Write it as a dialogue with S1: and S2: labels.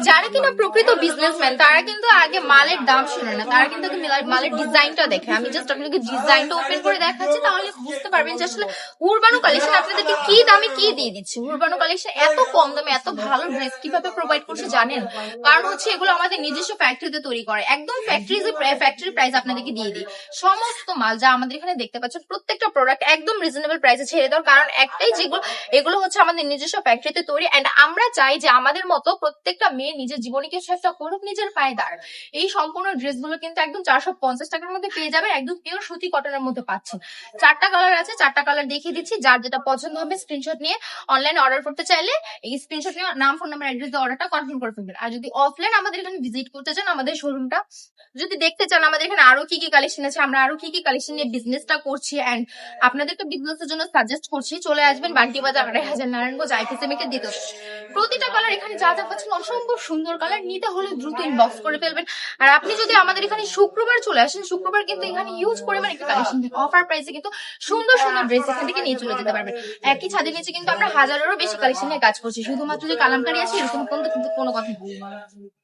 S1: যারা কিনা প্রকৃত বিজনেসম্যান তারা কিন্তু আগে মালের দাম শুনে না, তারা কিন্তু আগে মালের ডিজাইনটা দেখে। আমি জাস্ট আপনাকে ডিজাইনটা ওপেন করে দেখাচ্ছি, তাহলে বুঝতে পারবেন যে আসলে উরবানো কালেকশন আপনাদেরকে কি দামে কি দিয়ে দিচ্ছে। উরবানো কালেকশন এত কম দামে এত ভালো ড্রেস কিভাবে প্রোভাইড করছে জানেন? কারণ হচ্ছে এগুলো আমাদের নিজস্ব ফ্যাক্টরিতে তৈরি করে, একদম ফ্যাক্টরি প্রাইস আপনাদেরকে দিয়ে দিই। সমস্ত মাল যা আমাদের এখানে দেখতে পাচ্ছেন প্রত্যেকটা প্রোডাক্ট একদম রিজনেবল প্রাইসে ছেড়ে দেওয়ার কারণ একটাই, যেগুলো এগুলো হচ্ছে আমাদের নিজস্ব ফ্যাক্টরিতে তৈরি। এন্ড আমরা চাই যে আমাদের মতো প্রত্যেকটা মেয়ে নিজের জীবনে কিছু একটা করুক, নিজের পায়ে দাঁড়াক। এই সম্পূর্ণ ড্রেসগুলো কিন্তু একদম 450 টাকার মধ্যে পেয়ে যাবেন, একদম পিওর সুতি কটনের মধ্যে পাচ্ছেন। 4টা কালার আছে, 4টা কালার দেখিয়ে দিচ্ছি। যার যেটা পছন্দ হবে স্ক্রিনশট নিয়ে অনলাইনে অর্ডার করতে চাইলে এই স্ক্রিনশট নিয়ে নাম, ফোন নাম্বার, অ্যাড্রেস দিয়ে অর্ডারটা কনফার্ম করে ফেলবেন। আর যদি অফলাইন আমাদের এখানে ভিজিট করতে চান, আমাদের শোরুমটা যদি দেখতে চান, আমাদের এখানে আরো কি কি কালেকশন আছে, আমরা আরো কি কি কালেকশন নিয়ে বিজনেসটা করছি এন্ড আপনাদেরকে বিজনেসের জন্য সাজেস্ট করছি, চলে আসবেন বান্টি বাজার 2.5 নারায়ণগঞ্জ আইপিসিএমকে দিতে। প্রতিটা কালার এখানে যা যা পাচ্ছেন অসম্ভব সুন্দর কালার, নিতে হলে দ্রুত ইনবক্স করে ফেলবেন। আর আপনি যদি আমাদের এখানে শুক্রবার চলে আসেন, শুক্রবার কিন্তু এখানে হিউজ পরিমাণ একটা কালেকশন অফার প্রাইসে কিন্তু সুন্দর সুন্দর ড্রেস এখান থেকে নিয়ে চলে যেতে পারবেন। একই ছাদের নিচে কিন্তু আমরা হাজারেরও বেশি কালেকশন নিয়ে কাজ করছি, শুধুমাত্র যে কালামকারী আছে এরকম কিন্তু কোনো কথা নেই।